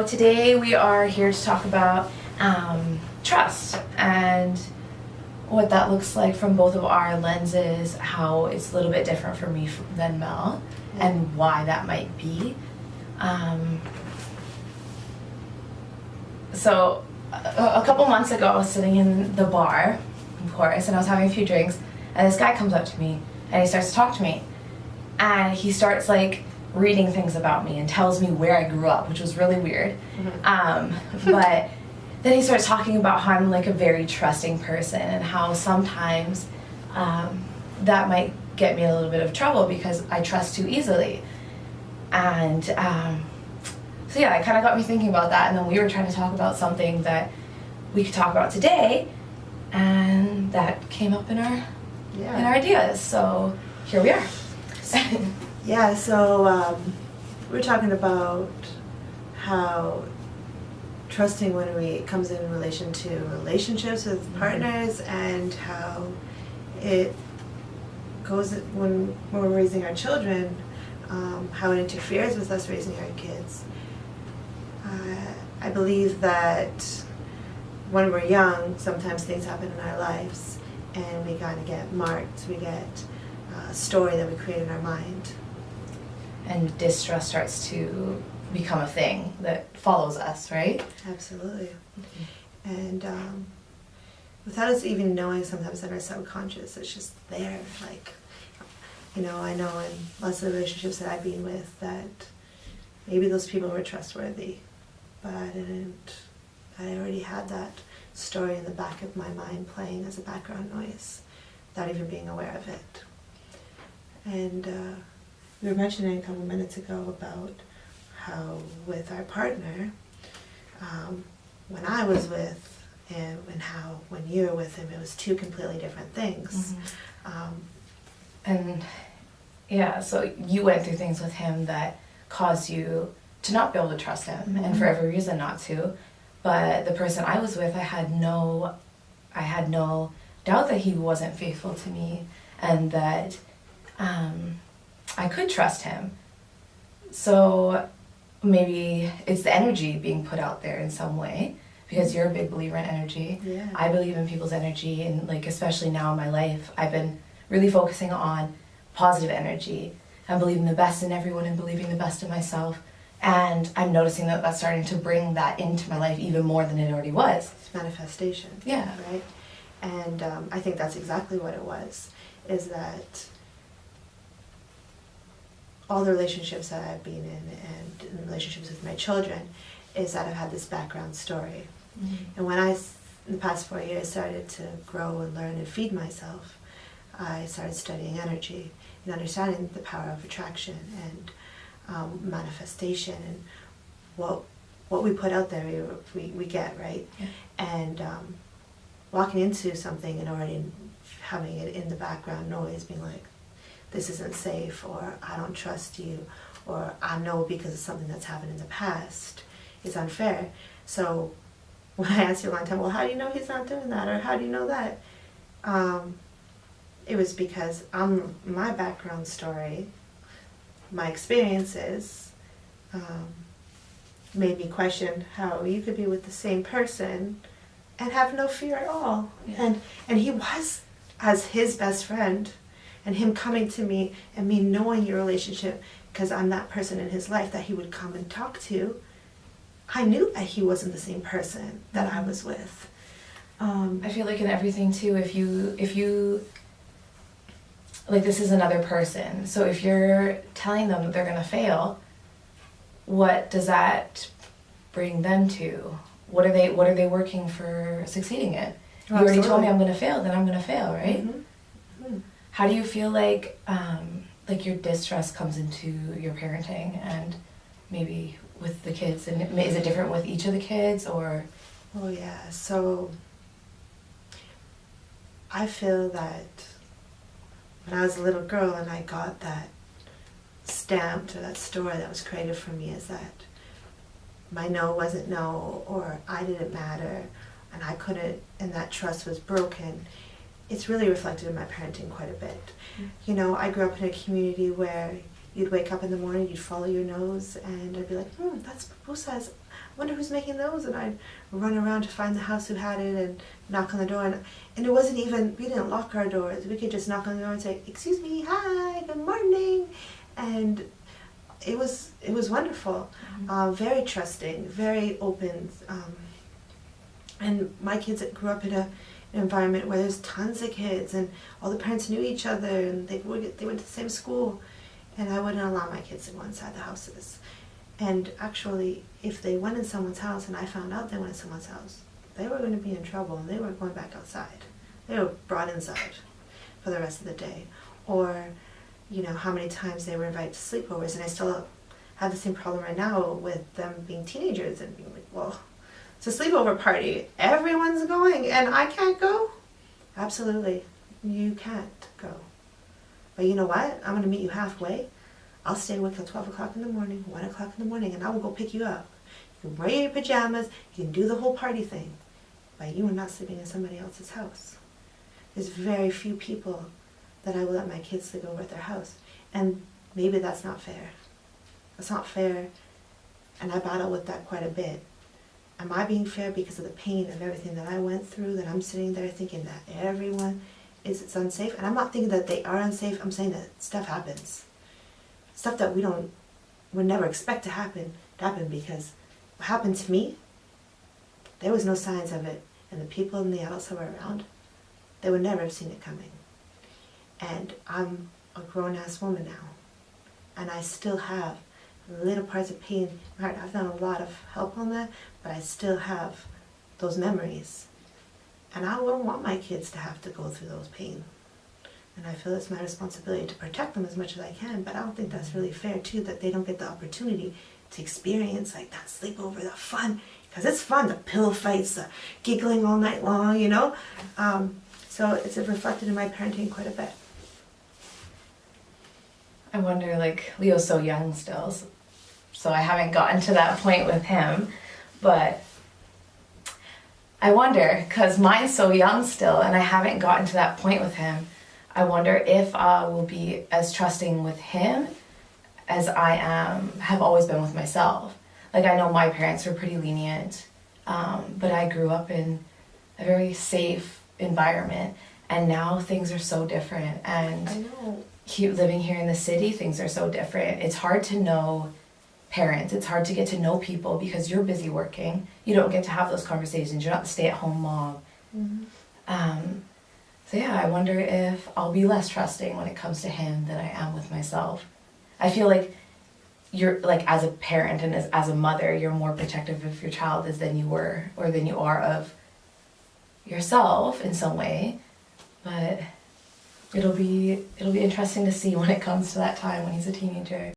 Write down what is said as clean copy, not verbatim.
today we are here to talk about trust and what that looks like from both of our lenses, how it's a little bit different for me than Mel, and why that might be. So a couple months ago I was sitting in the bar, of course, and I was having a few drinks, and this guy comes up to me and he starts to talk to me, and he starts like reading things about me and tells me where I grew up, which was really weird. But then he starts talking about how I'm like a very trusting person and how sometimes that might get me a little bit of trouble because I trust too easily. And so yeah, it kind of got me thinking about that, and then we were trying to talk about something that we could talk about today, and that came up in our ideas. So here we are. Yeah, so we're talking about how trusting when it comes in relation to relationships with partners, and how it goes when we're raising our children, how it interferes with us raising our kids. I believe that when we're young, sometimes things happen in our lives and we kind of get marked, we get a story that we create in our mind. And distrust starts to become a thing that follows us, right? Absolutely. And without us even knowing, sometimes in our subconscious, it's just there. Like, I know in lots of the relationships that I've been with that maybe those people were trustworthy, but I didn't. I already had that story in the back of my mind playing as a background noise without even being aware of it. And we were mentioning a couple minutes ago about how with our partner, when I was with him and how when you were with him, it was two completely different things. And yeah, so you went through things with him that caused you to not be able to trust him, and for every reason not to. But the person I was with, I had no doubt that he wasn't faithful to me, and that I could trust him. So maybe it's the energy being put out there in some way, because you're a big believer in energy. Yeah. I believe in people's energy, and like especially now in my life, I've been really focusing on positive energy. I believe in the best in everyone and believing the best in myself. And I'm noticing that that's starting to bring that into my life even more than it already was. It's manifestation. Yeah. Right? And I think that's exactly what it was, is that all the relationships that I've been in, and in relationships with my children, is that I've had this background story. And when I, in the past 4 years, started to grow and learn and feed myself, I started studying energy and understanding the power of attraction and manifestation, and what we put out there we get, right? Yeah. And walking into something and already having it in the background noise, being like, this isn't safe, or I don't trust you, or I know because of something that's happened in the past, is unfair. So when I asked you a long time, well, how do you know he's not doing that, or how do you know that? It was because my background story, my experiences, made me question how you could be with the same person and have no fear at all. Yeah. And he was, as his best friend, and him coming to me and me knowing your relationship, because I'm that person in his life that he would come and talk to, I knew that he wasn't the same person that I was with. I feel like in everything too, if you like, this is another person, so if you're telling them that they're gonna fail, what does that bring them to? What are they working for succeeding in? You already told me I'm gonna fail, then I'm gonna fail, right? How do you feel like your distrust comes into your parenting, and maybe with the kids, and is it different with each of the kids, or? Oh yeah, so I feel that when I was a little girl and I got that stamped, or that story that was created for me, is that my no wasn't no, or I didn't matter, and I couldn't, and that trust was broken. It's really reflected in my parenting quite a bit. I grew up in a community where you'd wake up in the morning, you'd follow your nose, and I'd be like, that's pupusas. I wonder who's making those, and I'd run around to find the house who had it and knock on the door, and it wasn't even, we didn't lock our doors, we could just knock on the door and say, excuse me, hi, good morning, and it was wonderful, very trusting, very open, and my kids grew up in an environment where there's tons of kids, and all the parents knew each other, and they went to the same school, and I wouldn't allow my kids to go inside the houses. And actually, if they went in someone's house and I found out they went in someone's house, they were going to be in trouble and they were going back outside. They were brought inside for the rest of the day. Or, you know, how many times they were invited to sleepovers, and I still have the same problem right now with them being teenagers and being like, well, it's a sleepover party. Everyone's going and I can't go? Absolutely. You can't go. But you know what? I'm going to meet you halfway. I'll stay awake till 12 o'clock in the morning, 1 o'clock in the morning, and I will go pick you up. You can wear your pajamas, you can do the whole party thing, but you are not sleeping in somebody else's house. There's very few people that I will let my kids sleep over at their house. And maybe that's not fair. That's not fair, and I battle with that quite a bit. Am I being fair because of the pain of everything that I went through, that I'm sitting there thinking that everyone is unsafe? And I'm not thinking that they are unsafe, I'm saying that stuff happens. Stuff that would never expect to happen because what happened to me, there was no signs of it, and the people and the adults that were around, they would never have seen it coming. And I'm a grown-ass woman now, and I still have little parts of pain. I've done a lot of help on that, but I still have those memories. And I don't want my kids to have to go through those pain. And I feel it's my responsibility to protect them as much as I can, but I don't think that's really fair too, that they don't get the opportunity to experience like that sleepover, that fun, because it's fun, the pillow fights, the giggling all night long, you know? So it's reflected in my parenting quite a bit. I wonder, like, Leo's so young still, so I haven't gotten to that point with him, but I wonder, because mine's so young still and I haven't gotten to that point with him, I wonder if I will be as trusting with him as I have always been with myself. Like, I know my parents were pretty lenient, but I grew up in a very safe environment, and now things are so different. And I know. Living here in the city, things are so different. It's hard to know parents. It's hard to get to know people because you're busy working. You don't get to have those conversations. You're not the stay-at-home mom. Mm-hmm. So yeah, I wonder if I'll be less trusting when it comes to him than I am with myself. I feel like you're, like, as a parent and as a mother, you're more protective of your child than you were or than you are of yourself in some way. But it'll be interesting to see when it comes to that time when he's a teenager.